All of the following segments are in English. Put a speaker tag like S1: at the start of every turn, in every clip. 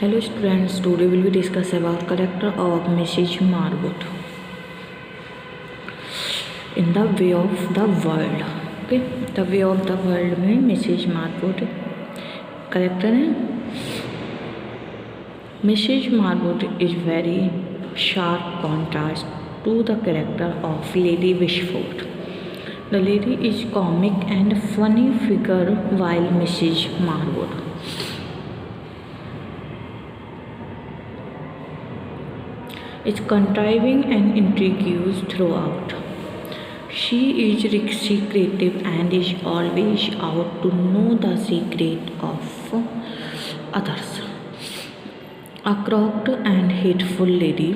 S1: Hello students, today we will discuss about character of Mrs. Marwood in The Way of the World. Okay, The Way of the World में Mrs. Marwood character है. Mrs. Marwood is very sharp contrast to the character of Lady Wishford. The lady is comic and funny figure while Mrs. Marwood is contriving and intrigues throughout. She is secretive and is always out to know the secret of others. A crooked and hateful lady,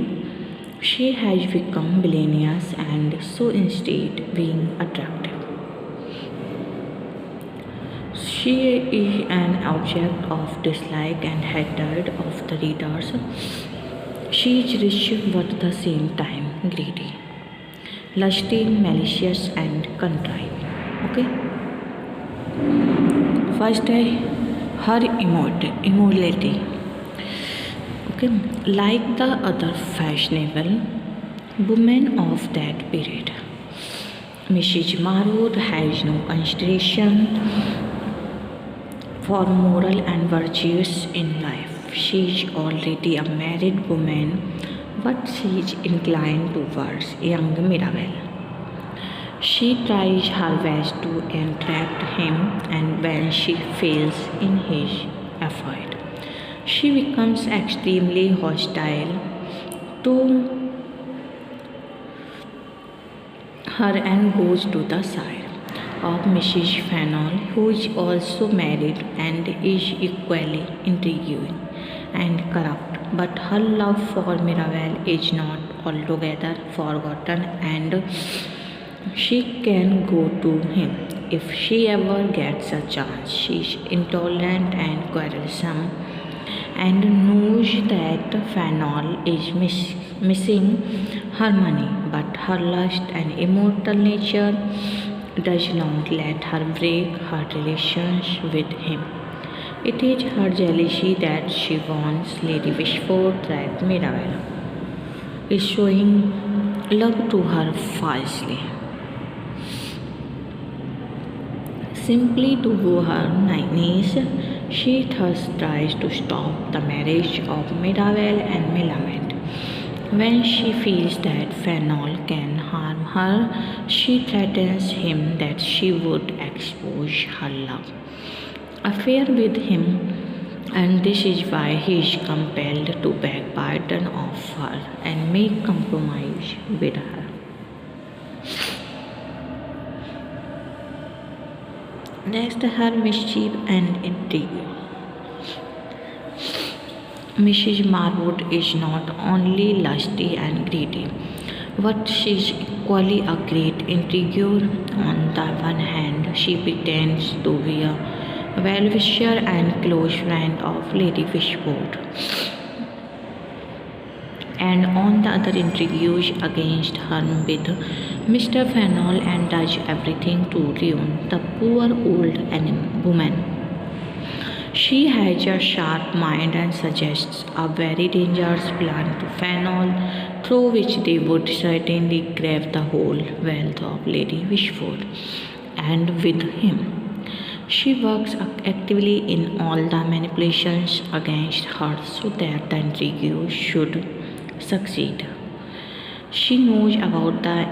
S1: she has become villainous and so instead being attractive. She is an object of dislike and hatred of the readers. She is rich but at the same time greedy, lusty, malicious and contriving. Okay. First है her immorality. Okay. Like the other fashionable women of that period, Mrs. Marwood has no consideration for moral and virtues in life. She is already a married woman, but she is inclined towards young Mirabel. She tries her best to attract him, and when she fails in his effort, she becomes extremely hostile to her and goes to the side of Mrs. Fanon, who is also married and is equally intriguing and corrupt, but her love for Mirabel is not altogether forgotten, and she can go to him if she ever gets a chance. She is intolerant and quarrelsome and knows that Fanon is missing her money, but her lust and immortal nature does not let her break her relations with him. It is her jealousy that she wants Lady Wishford that Mirabel is showing love to her falsely, simply to woo her niece. She thus tries to stop the marriage of Mirabel and Millamant. When she feels that Fanon can harm her, she threatens him that she would expose her love affair with him, and this is why he is compelled to beg pardon of her and make compromise with her. Next, her mischief and intrigue. Mrs. Marwood is not only lusty and greedy, but she is equally a great intriguer. On the one hand, she pretends to be a well-wisher and close friend of Lady Wishford, and on the other intrigues against her with Mr. Fanon and does everything to ruin the poor old woman. She has a sharp mind and suggests a very dangerous plan to Fanon, through which they would certainly grab the whole wealth of Lady Wishford and with him. She works actively in all the manipulations against her so that the intrigue should succeed. She knows about the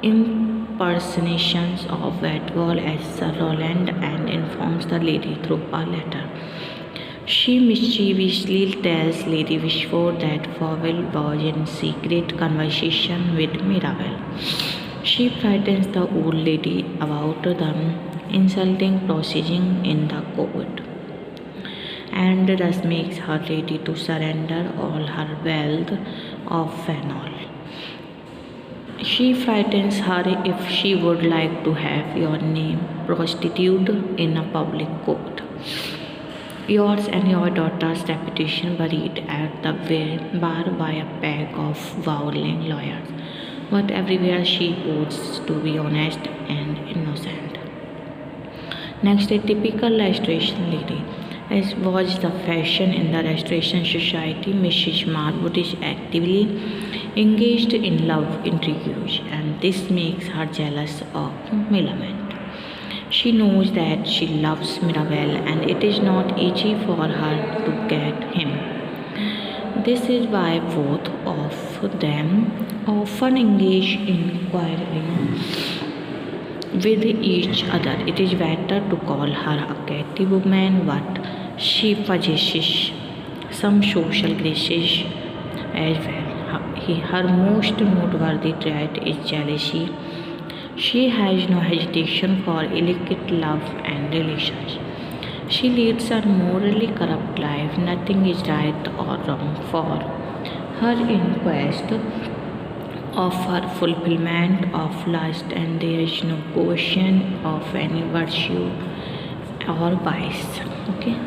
S1: impersonations of Watwell as Sir Roland and informs the lady through a letter. She mischievously tells Lady Wishford that Fowell was in secret conversation with Mirabel. She frightens the old lady about the insulting proceeding in the court, and thus makes her ready to surrender all her wealth of Fanon. She frightens her if she would like to have your name prostituted in a public court, yours and your daughter's reputation buried at the bar by a pack of bawling lawyers. But everywhere she proves to be honest and innocent. Next, a typical illustration lady. As was the fashion in the Restoration Society, Mrs. Marwood is actively engaged in love intrigues, and this makes her jealous of Millamant. She knows that she loves Mirabelle, and it is not easy for her to get him. This is why both of them often engage in quarreling with each other. It is better to call her a catty woman, but she possesses some social graces as well. Her most noteworthy trait is jealousy. She has no hesitation for illicit love and relations. She leads a morally corrupt life. Nothing is right or wrong for her in quest of her fulfillment of lust, and there is no question of any virtue or vice. Okay.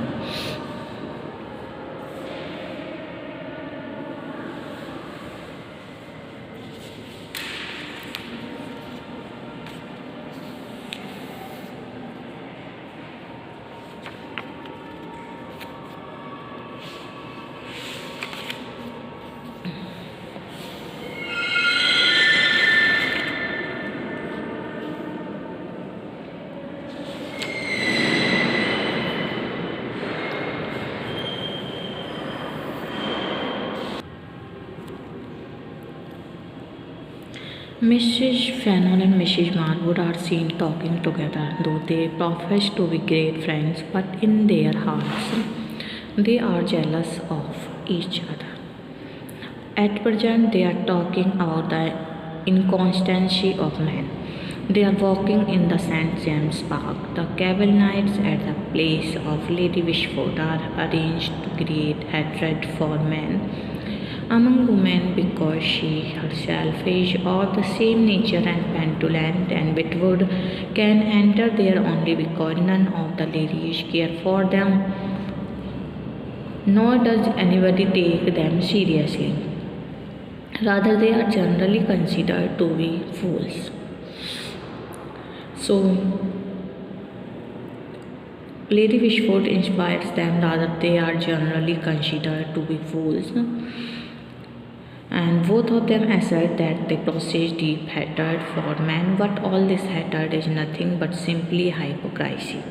S1: Mrs. Fennel and Mrs. Marwood are seen talking together, though they profess to be great friends, but in their hearts they are jealous of each other. At present, they are talking about the inconstancy of man. They are walking in the St. James Park. The cable nights at the place of Lady Wishford are arranged to create hatred for men among women because she herself is of the same nature and petulant and Whitwood can enter there only because none of the ladies care for them, nor does anybody take them seriously. Rather, they are generally considered to be fools. So, Lady Wishford inspires them, rather, they are generally considered to be fools. And both of them assert that they possess deep hatred for men, but all this hatred is nothing but simply hypocrisy.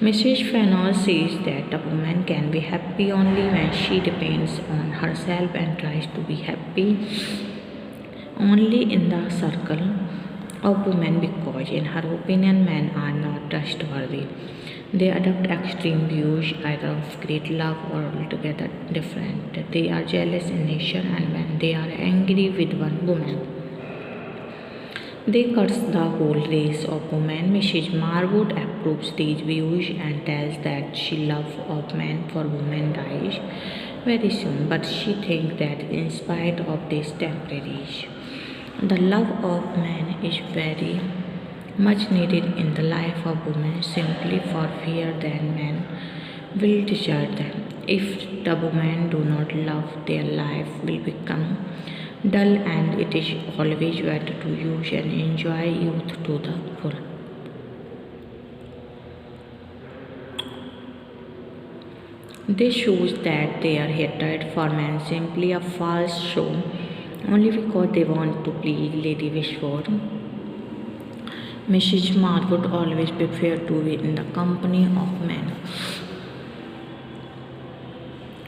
S1: Mrs. Fennell says that a woman can be happy only when she depends on herself and tries to be happy only in the circle of women because, in her opinion, men are not trustworthy. They adopt extreme views either of great love or altogether different. They are jealous in nature, and when they are angry with one woman, they curse the whole race of women. Mrs. Marwood approves these views and tells that she love of men for women dies very soon, but she thinks that in spite of this temporary, the love of man is very much needed in the life of women simply for fear that men will desert them. If the women do not love, their life will become dull, and it is always better to use and enjoy youth to the full. This shows that their hatred for men simply a false show only because they want to please Lady Wishford. Mrs. Marwood always preferred to be in the company of men.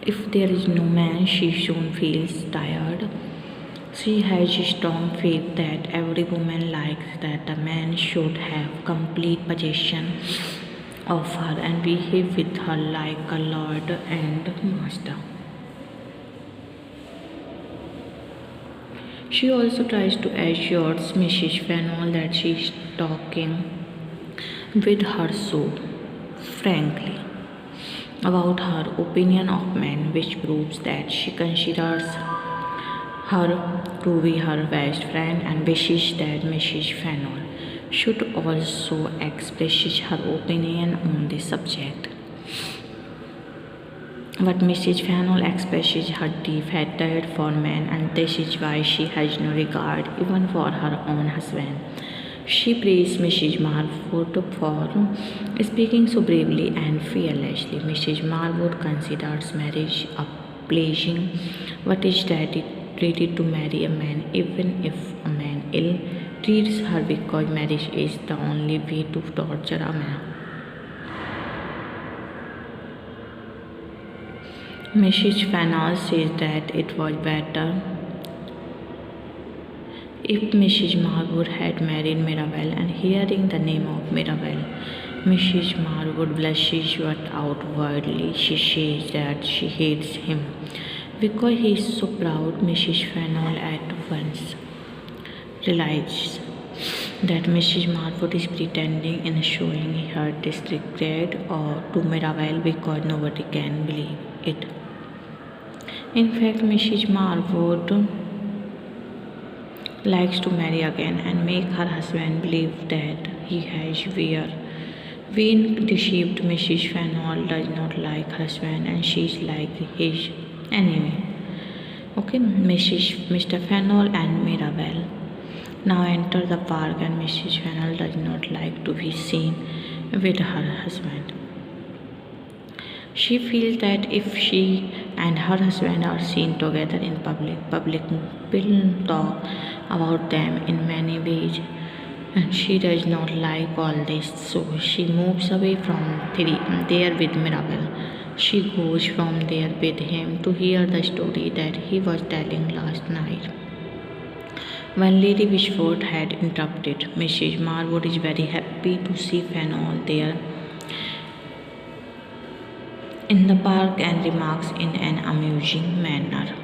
S1: If there is no man, she soon feels tired. She has a strong faith that every woman likes that a man should have complete possession of her and behave with her like a lord and master. She also tries to assure Mrs. Fennell that she is talking with her so frankly about her opinion of men, which proves that she considers her to be her best friend and wishes that Mrs. Fennell should also express her opinion on this subject. But Mrs. Fennell expresses her deep hatred for men, and this is why she has no regard even for her own husband. She praised Mrs. Marwood for speaking so bravely and fearlessly. Mrs. Marwood considers marriage a pleasing, but is ready to marry a man even if a man ill treats her because marriage is the only way to torture a man. Mrs. Fanon says that it was better if Mrs. Marwood had married Mirabel, and hearing the name of Mirabel, Mrs. Marwood blushes, but outwardly she says that she hates him because he is so proud. Mrs. Fanon at once realizes that Mrs. Marwood is pretending and showing her disregard or to Mirabel because nobody can believe it. In fact, Mrs. Marwood likes to marry again and make her husband believe that he has been deceived. Mrs. Fanon does not like her husband and she is like his enemy. Okay, Mr. Fanon and Mirabel now enter the park, and Mrs. Fanon does not like to be seen with her husband. She feels that if she and her husband are seen together in public will talk about them in many ways, and she does not like all this, so she moves away from there with Mirabel. She goes from there with him to hear the story that he was telling last night. When Lady Wishford had interrupted, Mrs. Marwood is very happy to see Fanon there in the park and remarks in an amusing manner.